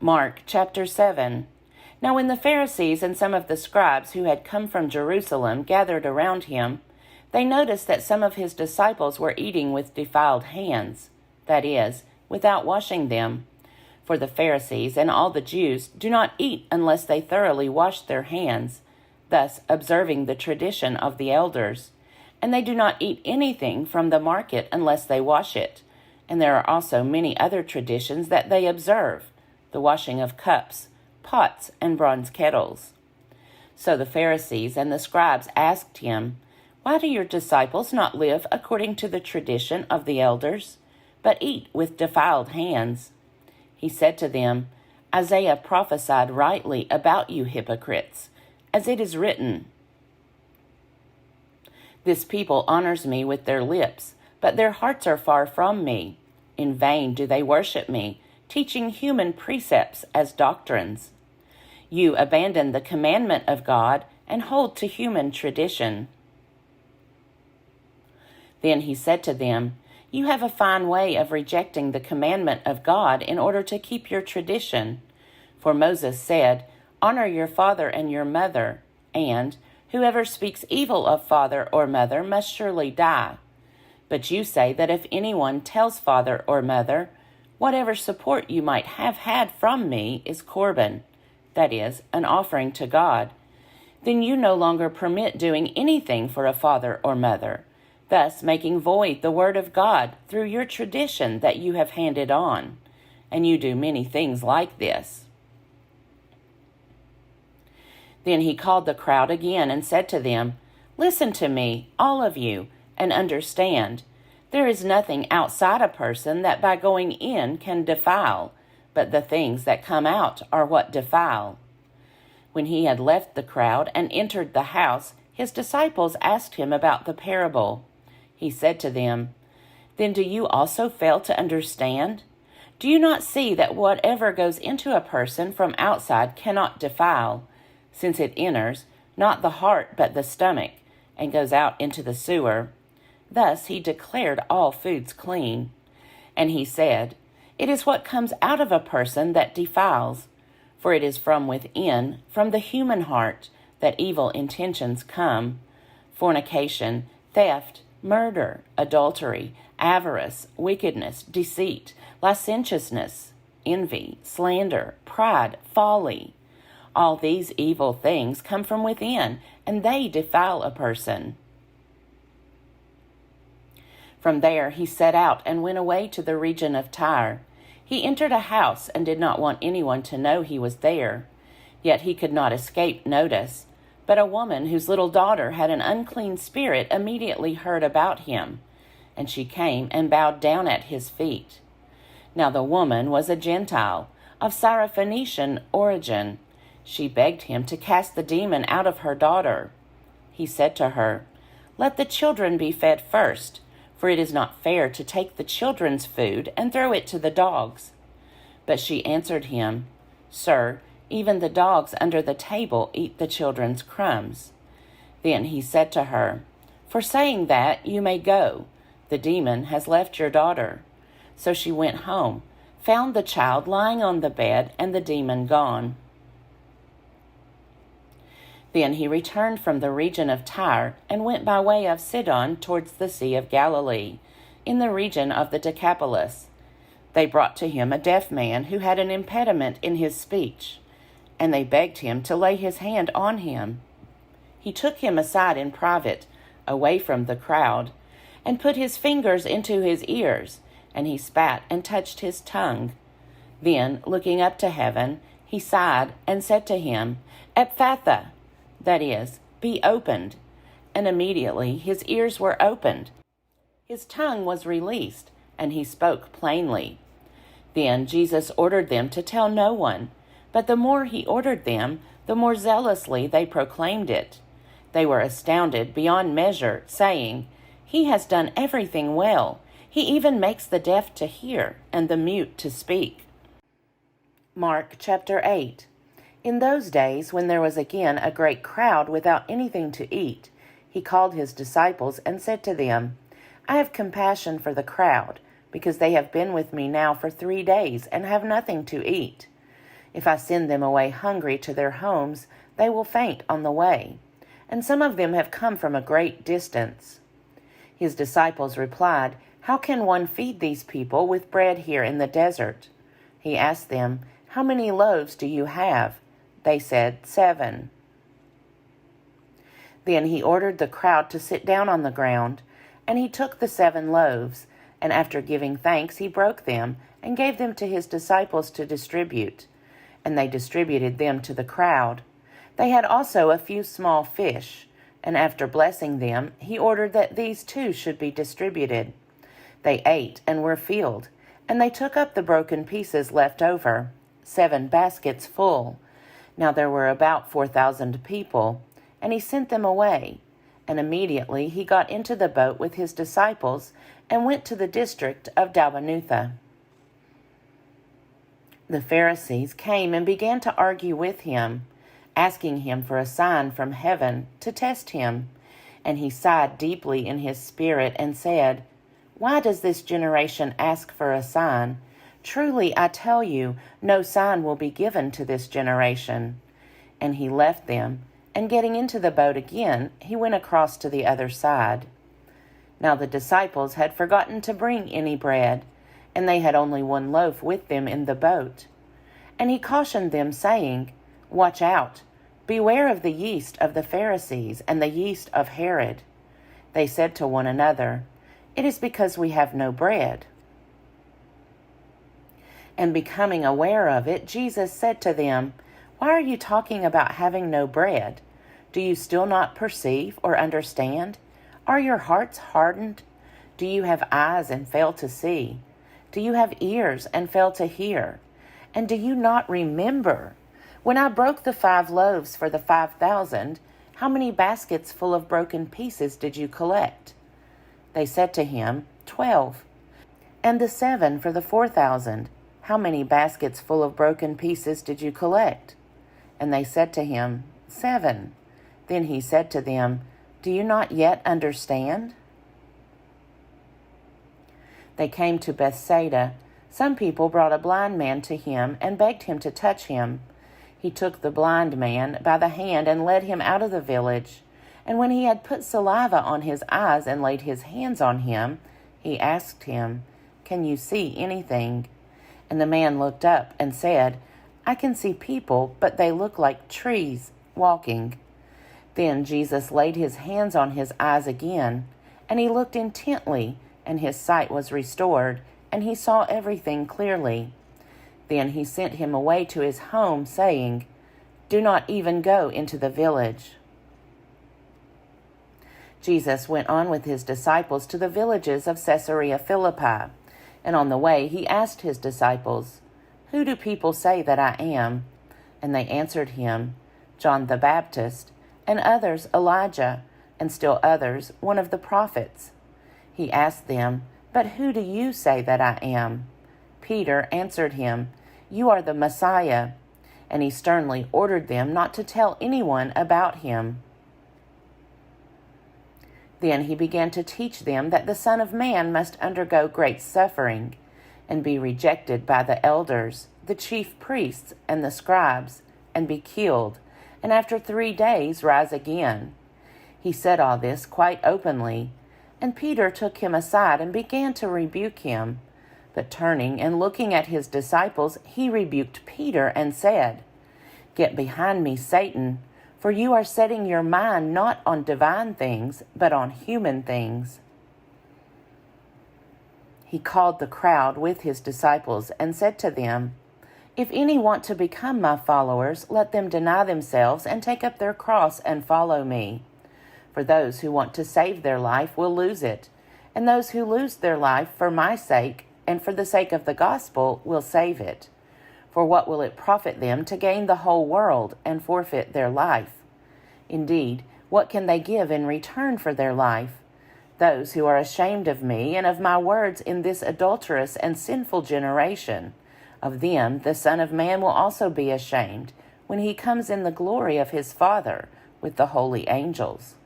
Mark chapter 7. Now when the Pharisees and some of the scribes who had come from Jerusalem gathered around him, they noticed that some of his disciples were eating with defiled hands, that is, without washing them. For the Pharisees and all the Jews do not eat unless they thoroughly wash their hands, thus observing the tradition of the elders. And they do not eat anything from the market unless they wash it. And there are also many other traditions that they observe, the washing of cups, pots, and bronze kettles. So the Pharisees and the scribes asked him, "Why do your disciples not live according to the tradition of the elders, but eat with defiled hands?" He said to them, "Isaiah prophesied rightly about you hypocrites, as it is written, 'This people honors me with their lips, but their hearts are far from me. In vain do they worship me, teaching human precepts as doctrines.' You abandon the commandment of God and hold to human tradition." Then he said to them, "You have a fine way of rejecting the commandment of God in order to keep your tradition. For Moses said, 'Honor your father and your mother,' and 'Whoever speaks evil of father or mother must surely die.' But you say that if anyone tells father or mother, 'Whatever support you might have had from me is Corban,' that is, an offering to God, then you no longer permit doing anything for a father or mother, thus making void the word of God through your tradition that you have handed on. And you do many things like this." Then he called the crowd again and said to them, "Listen to me, all of you, and understand. There is nothing outside a person that by going in can defile, but the things that come out are what defile." When he had left the crowd and entered the house, his disciples asked him about the parable. He said to them, "Then do you also fail to understand? Do you not see that whatever goes into a person from outside cannot defile, since it enters, not the heart but the stomach, and goes out into the sewer?" Thus he declared all foods clean. And he said, "It is what comes out of a person that defiles, for it is from within, from the human heart, that evil intentions come: fornication, theft, murder, adultery, avarice, wickedness, deceit, licentiousness, envy, slander, pride, folly. All these evil things come from within, and they defile a person." From there he set out and went away to the region of Tyre. He entered a house and did not want anyone to know he was there. Yet he could not escape notice. But a woman whose little daughter had an unclean spirit immediately heard about him, and she came and bowed down at his feet. Now the woman was a Gentile, of Syrophoenician origin. She begged him to cast the demon out of her daughter. He said to her, "Let the children be fed first, for it is not fair to take the children's food and throw it to the dogs." But she answered him, "Sir, even the dogs under the table eat the children's crumbs." Then he said to her, "For saying that, you may go. The demon has left your daughter." So she went home, found the child lying on the bed, and the demon gone. Then he returned from the region of Tyre and went by way of Sidon towards the Sea of Galilee, in the region of the Decapolis. They brought to him a deaf man who had an impediment in his speech, and they begged him to lay his hand on him. He took him aside in private, away from the crowd, and put his fingers into his ears, and he spat and touched his tongue. Then, looking up to heaven, he sighed and said to him, "Ephphatha," that is, "be opened." And immediately his ears were opened. His tongue was released, and he spoke plainly. Then Jesus ordered them to tell no one, but the more he ordered them, the more zealously they proclaimed it. They were astounded beyond measure, saying, "He has done everything well. He even makes the deaf to hear and the mute to speak." Mark chapter 8. In those days, when there was again a great crowd without anything to eat, he called his disciples and said to them, "I have compassion for the crowd, because they have been with me now for 3 days and have nothing to eat." If I send them away hungry to their homes, they will faint on the way, and some of them have come from a great distance." His disciples replied, "How can one feed these people with bread here in the desert?" He asked them, "How many loaves do you have?" They said, 7. Then he ordered the crowd to sit down on the ground, and he took the 7 loaves, and after giving thanks, he broke them and gave them to his disciples to distribute, and they distributed them to the crowd. They had also a few small fish, and after blessing them, he ordered that these too should be distributed. They ate and were filled, and they took up the broken pieces left over, 7 baskets full. Now there were about 4,000 people, and he sent them away. And immediately he got into the boat with his disciples and went to the district of Dalmanutha. The Pharisees came and began to argue with him, asking him for a sign from heaven to test him. And he sighed deeply in his spirit and said, "Why does this generation ask for a sign? Truly, I tell you, no sign will be given to this generation." And he left them, and getting into the boat again, he went across to the other side. Now the disciples had forgotten to bring any bread, and they had only 1 loaf with them in the boat. And he cautioned them, saying, "Watch out, beware of the yeast of the Pharisees and the yeast of Herod." They said to one another, "It is because we have no bread." And becoming aware of it, Jesus said to them, "Why are you talking about having no bread? Do you still not perceive or understand? Are your hearts hardened? Do you have eyes and fail to see? Do you have ears and fail to hear? And do you not remember? When I broke the 5 loaves for the 5,000, how many baskets full of broken pieces did you collect?" They said to him, 12. "And the 7 for the 4,000, how many baskets full of broken pieces did you collect?" And they said to him, 7. Then he said to them, "Do you not yet understand?" They came to Bethsaida. Some people brought a blind man to him and begged him to touch him. He took the blind man by the hand and led him out of the village. And when he had put saliva on his eyes and laid his hands on him, he asked him, "Can you see anything?" And the man looked up and said, "I can see people, but they look like trees walking." Then Jesus laid his hands on his eyes again, and he looked intently, and his sight was restored, and he saw everything clearly. Then he sent him away to his home, saying, "Do not even go into the village." Jesus went on with his disciples to the villages of Caesarea Philippi, and on the way he asked his disciples, "Who do people say that I am?" And they answered him, "John the Baptist, and others Elijah, and still others one of the prophets." He asked them, "But who do you say that I am?" Peter answered him, "You are the Messiah." And he sternly ordered them not to tell anyone about him. Then he began to teach them that the Son of Man must undergo great suffering, and be rejected by the elders, the chief priests, and the scribes, and be killed, and after 3 days rise again. He said all this quite openly, and Peter took him aside and began to rebuke him. But turning and looking at his disciples, he rebuked Peter and said, "Get behind me, Satan, for you are setting your mind not on divine things, but on human things." He called the crowd with his disciples and said to them, "If any want to become my followers, let them deny themselves and take up their cross and follow me. For those who want to save their life will lose it, and those who lose their life for my sake and for the sake of the gospel will save it. For what will it profit them to gain the whole world and forfeit their life? Indeed, what can they give in return for their life? Those who are ashamed of me and of my words in this adulterous and sinful generation, of them the Son of Man will also be ashamed when he comes in the glory of his Father with the holy angels."